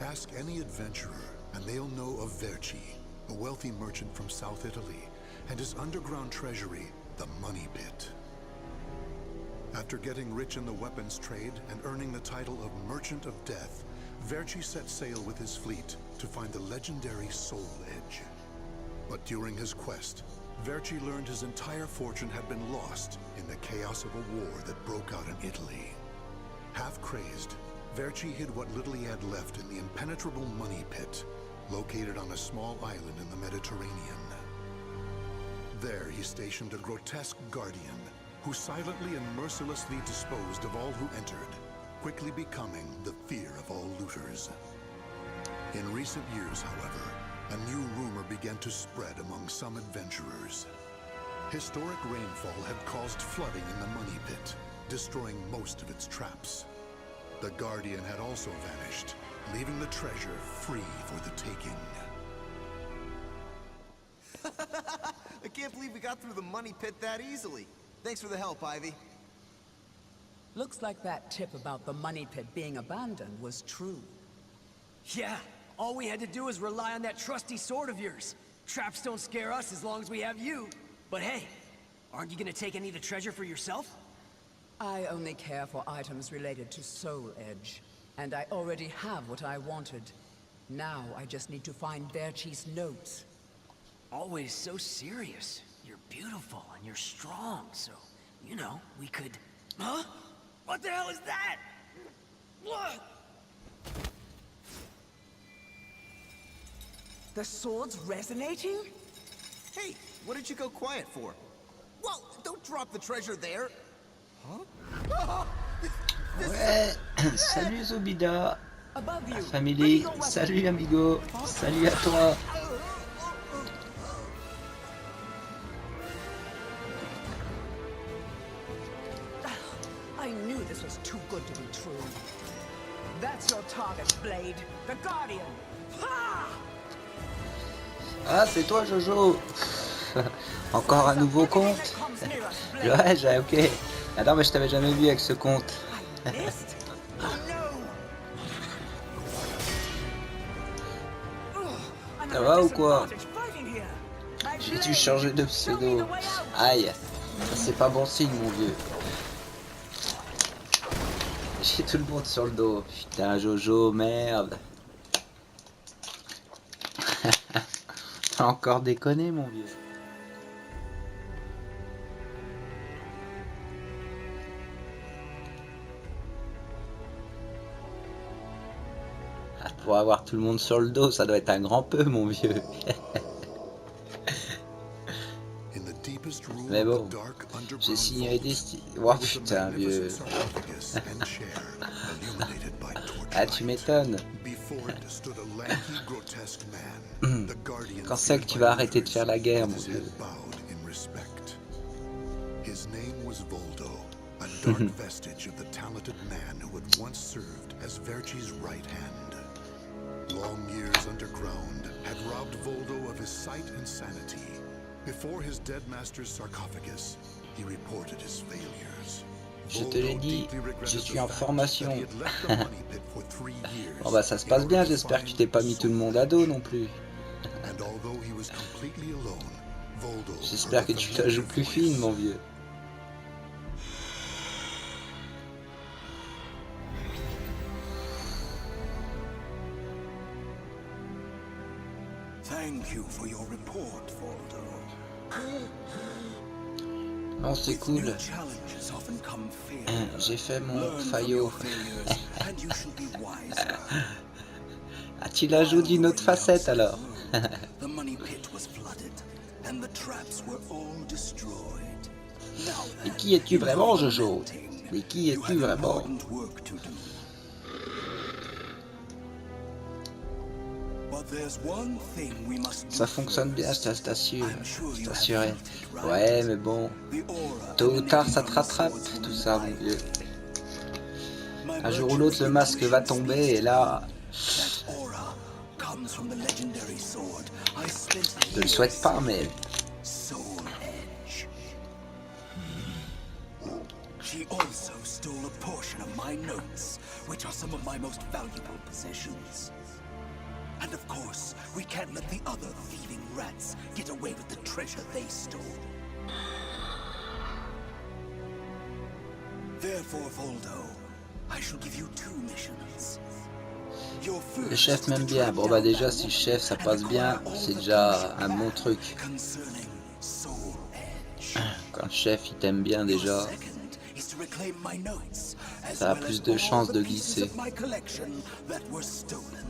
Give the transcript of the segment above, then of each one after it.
Ask any adventurer, and they'll know of Verci, a wealthy merchant from South Italy, and his underground treasury, the Money Pit. After getting rich in the weapons trade and earning the title of Merchant of Death, Verci set sail with his fleet to find the legendary Soul Edge. But during his quest, Verci learned his entire fortune had been lost in the chaos of a war that broke out in Italy. Half crazed, Verci hid what little he had left in the impenetrable Money Pit, located on a small island in the Mediterranean. There he stationed a grotesque guardian, who silently and mercilessly disposed of all who entered, quickly becoming the fear of all looters. In recent years, however, a new rumor began to spread among some adventurers. Historic rainfall had caused flooding in the Money Pit, destroying most of its traps. The Guardian had also vanished, leaving the treasure free for the taking. I can't believe we got through the Money Pit that easily. Thanks for the help, Ivy. Looks like that tip about the Money Pit being abandoned was true. Yeah, all we had to do was rely on that trusty sword of yours. Traps don't scare us as long as we have you. But hey, aren't you gonna take any of the treasure for yourself? I only care for items related to Soul Edge, and I already have what I wanted. Now I just need to find Verci's notes. Always so serious. You're beautiful and you're strong, so, you know, we could... Huh? What the hell is that? What? The sword's resonating? Hey, what did you go quiet for? Whoa, don't drop the treasure there! Huh? Ouais, salut Zobida, la famille, salut amigo, salut à toi. I knew this was too good to be true. That's your target, Blade. The Guardian. Ha! Ah, c'est toi Jojo. Encore un nouveau compte. Ouais, ok. Attends, mais je t'avais jamais vu avec ce compte. Ça va ou quoi? J'ai dû changer de pseudo. Aïe, ça c'est pas bon signe mon vieux. J'ai tout le monde sur le dos. Putain Jojo, merde. T'as encore déconné mon vieux. Pour avoir tout le monde sur le dos, ça doit être un grand peu mon vieux. Mais bon, j'ai signé des styles. Oh putain vieux. Ah tu m'étonnes. Quand c'est que tu vas arrêter de faire la guerre mon vieux? His name was Valdo, a dark vestige of the talented man who had once served as Verci's right hand. Long years underground had robbed Valdo of his sight and sanity. Before his dead master's sarcophagus, he reported his failures. Je te l'ai dit, je suis en formation. Bon bah ça se passe bien, j'espère que tu t'es pas mis tout le monde à dos non plus. J'espère que tu la joues plus fine mon vieux. Non c'est cool. J'ai fait mon faillot. Ah tu la joues d'une autre facette alors. Et qui es-tu vraiment Jojo? Mais qui es-tu vraiment? Ça fonctionne bien, je t'assurais. Ouais, mais bon, tôt ou tard, ça te rattrape, tout ça, mon vieux. Un jour ou l'autre, le masque va tomber, et là... Je le souhaite pas, mais... She also stole a portion of my notes, which are some of my most valuable possessions. And of course, we can't let the other thieving rats get away with the treasure they stole. Therefore, Valdo, I shall give you 2 missions. Your Le first chef is to m'aime bien. track Bon bah down déjà the si le vault chef ça and passe bien, acquire all c'est the déjà information un bon back truc. concerning Soul Edge. Quand le chef il t'aime bien Your déjà, second is to reclaim my notes, as ça a well plus as de all chances the de pieces glisser. of my collection that were stolen.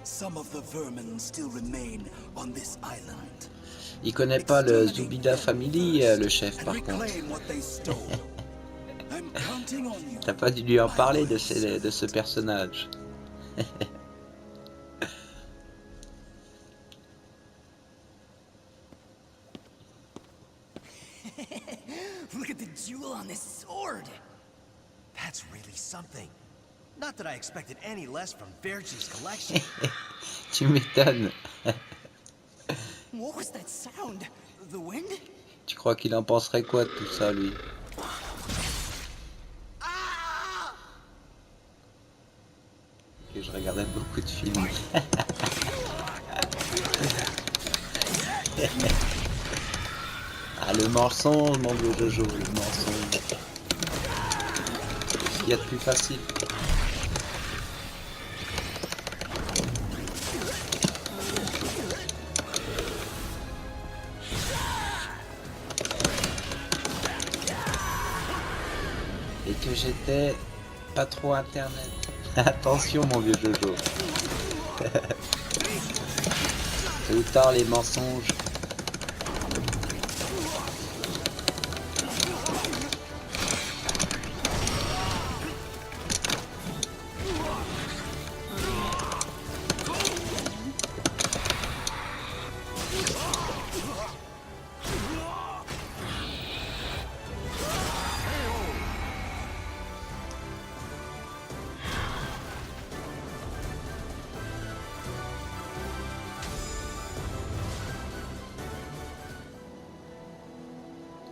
Some of the vermin still remain on this island. Il connaît pas le Exterminate Zubida them Family, first le chef and par contre. reclaim what they stole. I'm counting on you. T'as pas dû lui en my parler de loyal ce personnage. Look at the jewel on this sword. That's really something. Not that I expected any less from Verchi's collection. Tu m'étonnes. What was that sound? The wind? Tu crois qu'il en penserait quoi de tout ça lui? Que je regardais beaucoup de films. Ah le mensonge mon vieux Jojo, le mensonge. Il y a de plus facile. Et que j'étais pas trop internet. Attention mon vieux Jojo. Tôt ou tard les mensonges.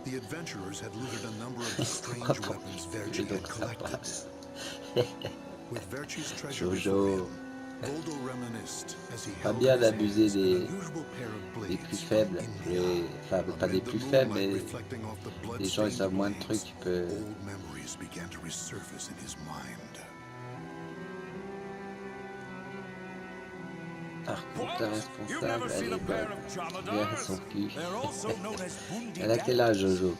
The adventurers had looted a number of the strange weapons Verchi had collected. With Verchi's treasure before him, Valdo reminisced as he Pas held bien in his d'abuser hands an des unusual pair of plus blades faibles. from India. Enfin, pas des Amid the plus faibles, moonlight mais reflecting off the les gens ils savent blood-stained moins de blades, trucs. Il peut... old memories began to resurface in his mind. Par contre, ta responsable, elle est bonne. Bien son cul. Elle a quel âge, Jojo?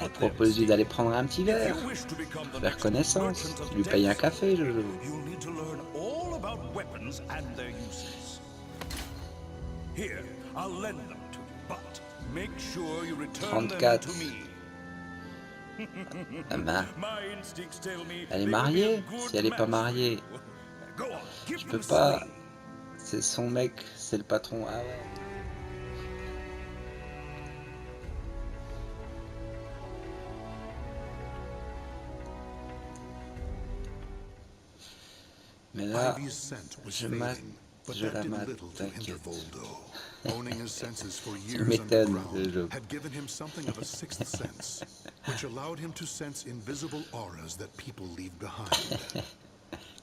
Elle propose lui d'aller prendre un petit verre. Faire connaissance. Tu lui payes un café, Jojo. 34. Ah ben, elle est mariée? Si elle n'est pas mariée, je peux pas. C'est son mec, c'est le patron. Ah ouais. Mais là, Ivy's scent was je fading, but je that la did mate, little to hinder t'inquiète. Voldo. Owning his senses for Tu years m'étonnes, underground Jojo. had given him something of a sixth sense, which allowed him to sense invisible auras that people leave behind.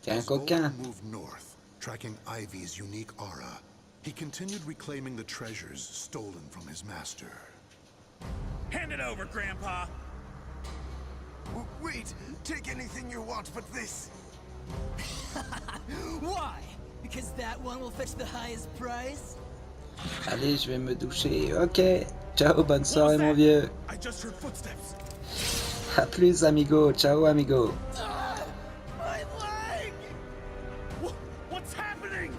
T'es un As coquin. Voldo moved north, tracking Ivy's unique aura, he continued reclaiming the treasures stolen from his master. Hand it over, Grandpa! Wait, take anything you want but this. Why? Because that one will fetch the highest price? Allez, je vais me doucher. Ok. Ciao, bonne soirée, mon vieux. I just heard footsteps. A plus, amigo. Ciao, amigo. My leg! What's happening?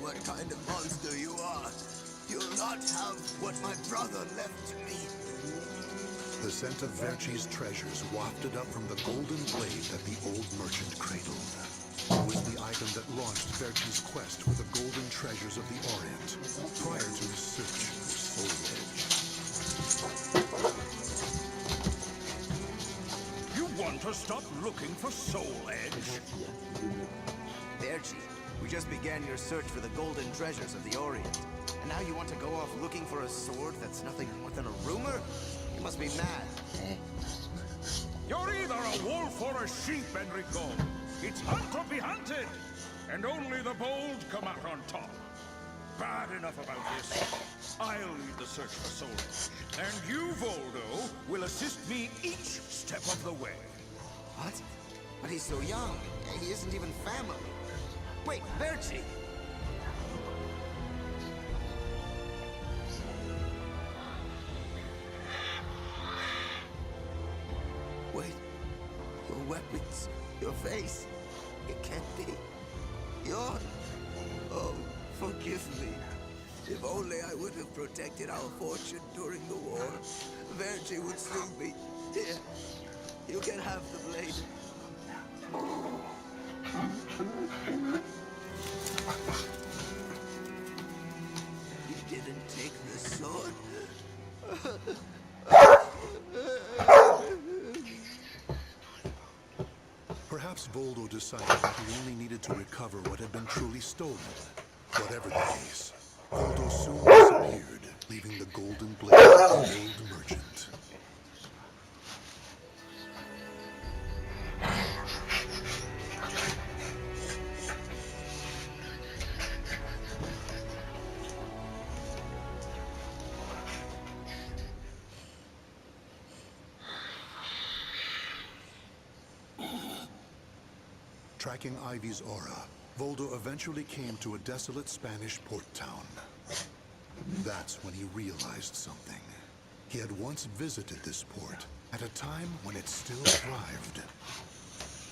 what kind of monster you are. You'll not have what my brother left to me. The scent of Verci's treasures wafted up from the golden blade that the old merchant cradled. It was the item that launched Verci's quest for the golden treasures of the Orient, prior to his search for Soul Edge. You want to stop looking for Soul Edge? Verci, we just began your search for the golden treasures of the Orient. And now you want to go off looking for a sword that's nothing more than a rumor? You must be mad. You're either a wolf or a sheep, Enrico. It's hunt or be hunted. And only the bold come out on top. Bad enough about this. I'll lead the search for Soul Edge. And you, Valdo, will assist me each step of the way. What? But he's so young. He isn't even family. Wait, Verci! Wait. Your weapons, your face. It can't be. You're... Oh, forgive me. If only I would have protected our fortune during the war. Verci would still be here. You can have the blade. You didn't take the sword? Perhaps Valdo decided that he only needed to recover what had been truly stolen. Whatever the case, Valdo soon disappeared, leaving the golden blade to the old merchant. Tracking Ivy's aura, Valdo eventually came to a desolate Spanish port town. That's when he realized something. He had once visited this port, at a time when it still thrived.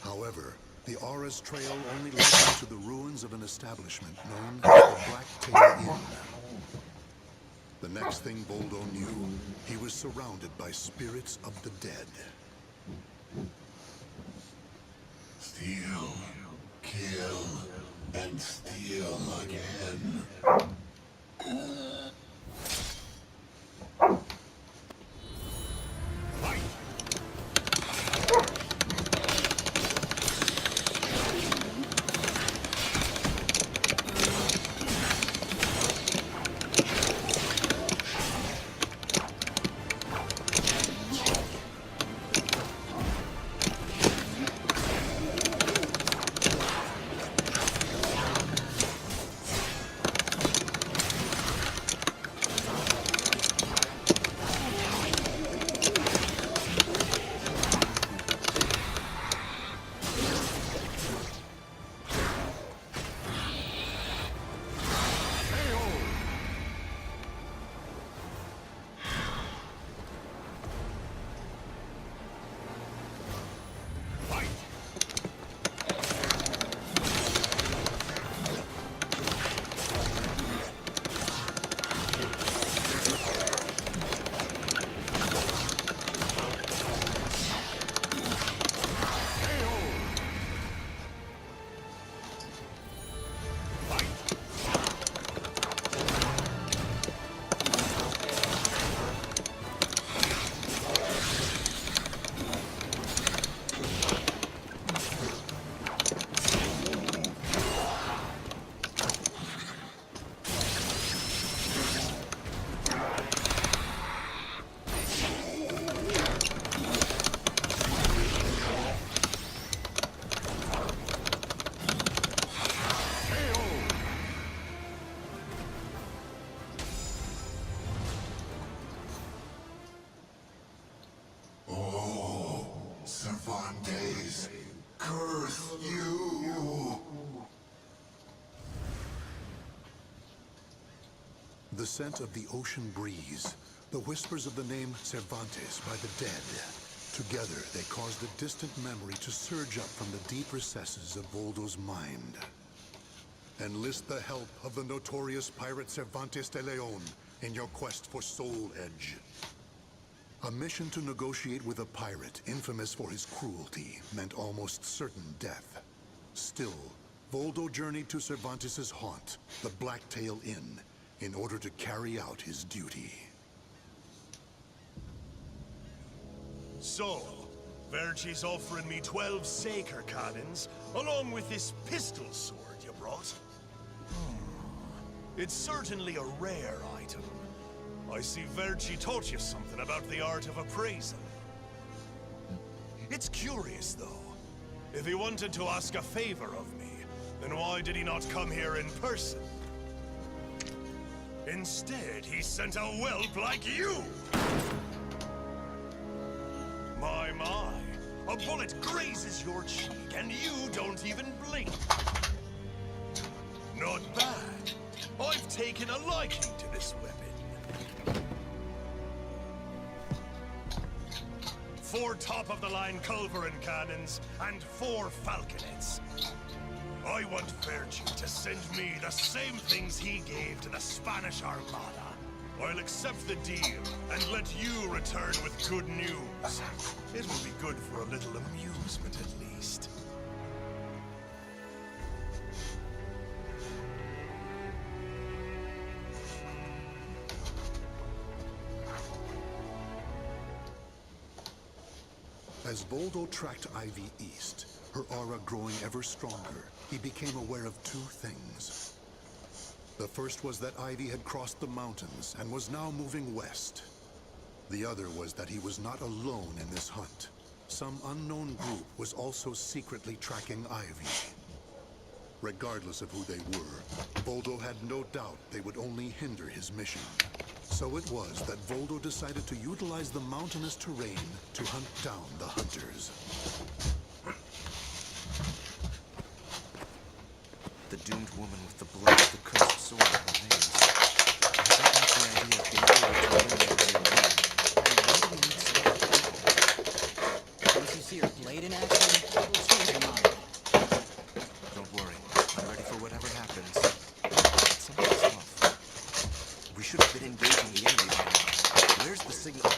However, the aura's trail only led him to the ruins of an establishment known as the Black Tail Inn. The next thing Valdo knew, he was surrounded by spirits of the dead. Steal, kill, and steal again. Cervantes, curse you! The scent of the ocean breeze, the whispers of the name Cervantes by the dead. Together, they caused a distant memory to surge up from the deep recesses of Valdo's mind. Enlist the help of the notorious pirate Cervantes de Leon in your quest for Soul Edge. A mission to negotiate with a pirate infamous for his cruelty meant almost certain death. Still, Valdo journeyed to Cervantes' haunt, the Blacktail Inn, in order to carry out his duty. So, Verci's offering me 12 Saker cannons, along with this pistol sword you brought. It's certainly a rare item. I see Verci taught you something about the art of appraisal. It's curious, though. If he wanted to ask a favor of me, then why did he not come here in person? Instead, he sent a whelp like you! My, a bullet grazes your cheek and you don't even blink. Not bad. I've taken a liking to this weapon. 4 top-of-the-line culverin cannons and 4 falconets. I want Verci to send me the same things he gave to the Spanish Armada. I'll accept the deal and let you return with good news. It will be good for a little amusement at least. As Valdo tracked Ivy east, her aura growing ever stronger, he became aware of 2 things. The first was that Ivy had crossed the mountains and was now moving west. The other was that he was not alone in this hunt. Some unknown group was also secretly tracking Ivy. Regardless of who they were, Valdo had no doubt they would only hinder his mission. So it was that Valdo decided to utilize the mountainous terrain to hunt down the hunters. The doomed woman with the blood of the cursed sword in her veins. I don't like the idea of being able to eliminate your wound. And why do we need sword? Once you see her blade in action, it'll change your mind. Don't worry. I'm ready for whatever happens. But something's off. We should have been engaging the enemy by now. Where's the signal?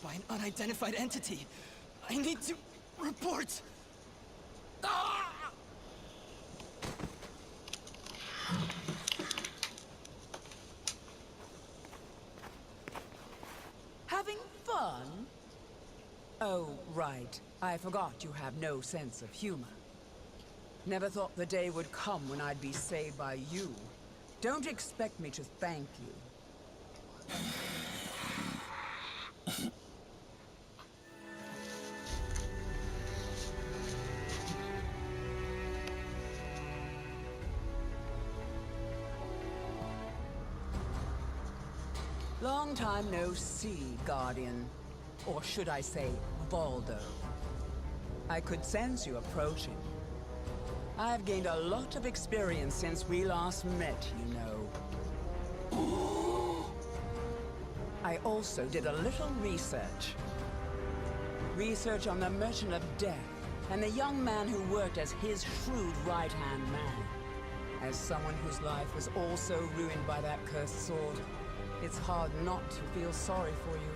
By an unidentified entity. I need to report. Ah! Having fun? Oh, right. I forgot you have no sense of humor. Never thought the day would come when I'd be saved by you. Don't expect me to thank you. Long time no see, Guardian. Or should I say, Valdo. I could sense you approaching. I've gained a lot of experience since we last met, you know. I also did a little research. Research on the Merchant of Death and the young man who worked as his shrewd right-hand man. As someone whose life was also ruined by that cursed sword, it's hard not to feel sorry for you.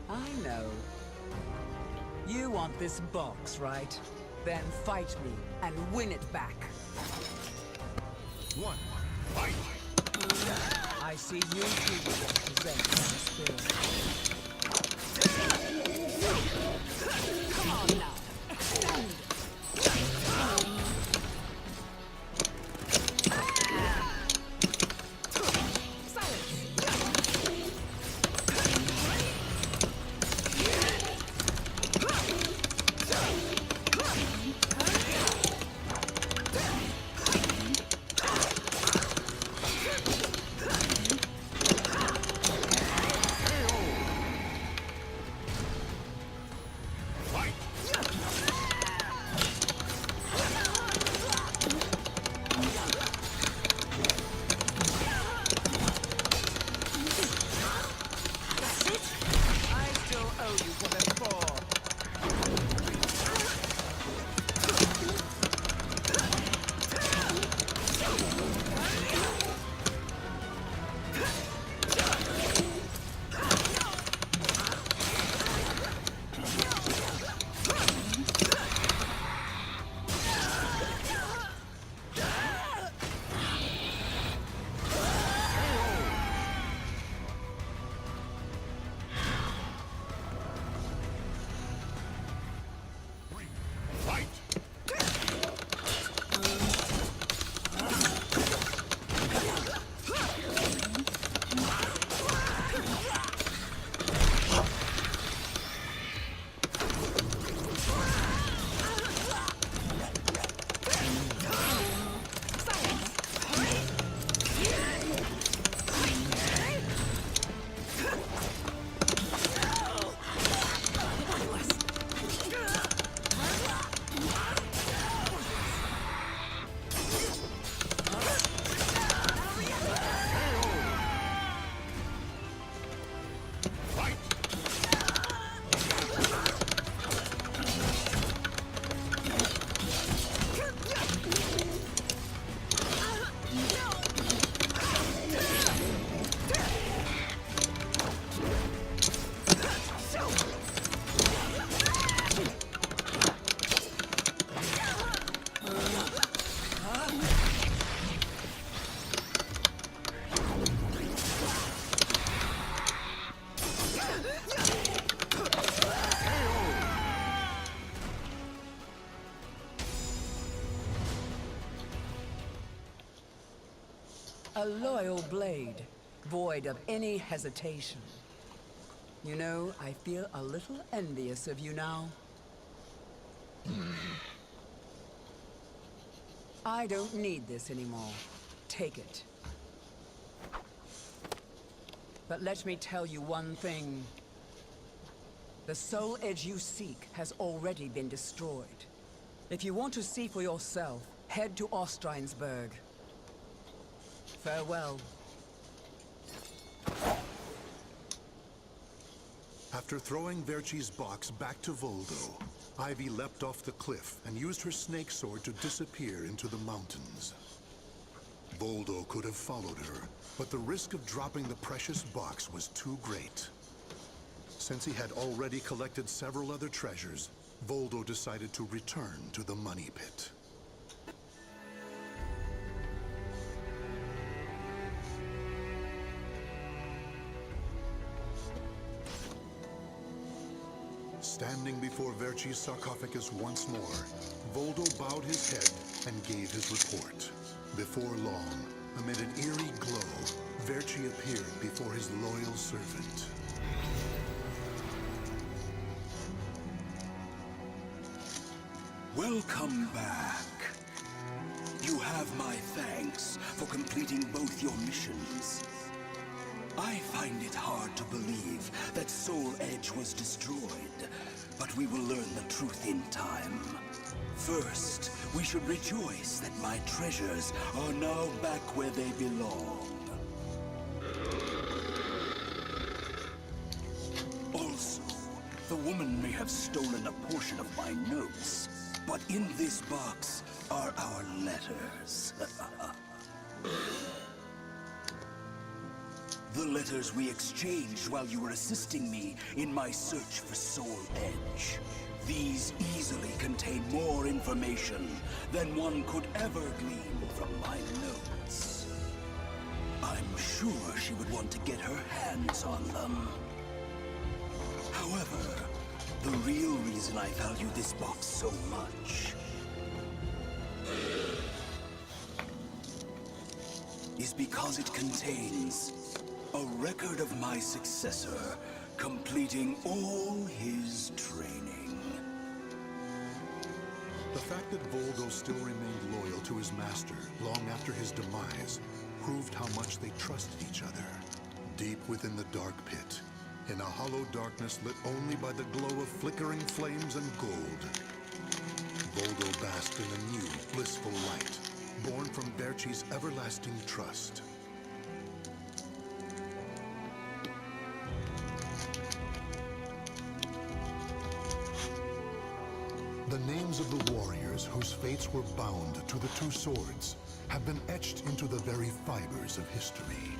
I know. You want this box, right? Then fight me and win it back. One, fight! I see you too possess the spirit. Come on now. Extend. A loyal blade, void of any hesitation. You know, I feel a little envious of you now. I don't need this anymore. Take it. But let me tell you one thing. The soul edge you seek has already been destroyed. If you want to see for yourself, head to Ostreinsburg. Farewell. After throwing Verci's box back to Valdo, Ivy leapt off the cliff and used her snake sword to disappear into the mountains. Valdo could have followed her, but the risk of dropping the precious box was too great. Since he had already collected several other treasures, Valdo decided to return to the money pit. Standing before Verci's sarcophagus once more, Valdo bowed his head and gave his report. Before long, amid an eerie glow, Verci appeared before his loyal servant. Welcome back. You have my thanks for completing both your missions. I find it hard to believe that Soul Edge was destroyed, but we will learn the truth in time. First, we should rejoice that my treasures are now back where they belong. Also, the woman may have stolen a portion of my notes, but in this box are our letters. The letters we exchanged while you were assisting me in my search for Soul Edge. These easily contain more information than one could ever glean from my notes. I'm sure she would want to get her hands on them. However, the real reason I value this box so much is because it contains a record of my successor completing all his training. The fact that Valdo still remained loyal to his master long after his demise proved how much they trusted each other. Deep within the dark pit, in a hollow darkness lit only by the glow of flickering flames and gold, Valdo basked in a new, blissful light, born from Berchi's everlasting trust. The names of the warriors whose fates were bound to the two swords have been etched into the very fibers of history.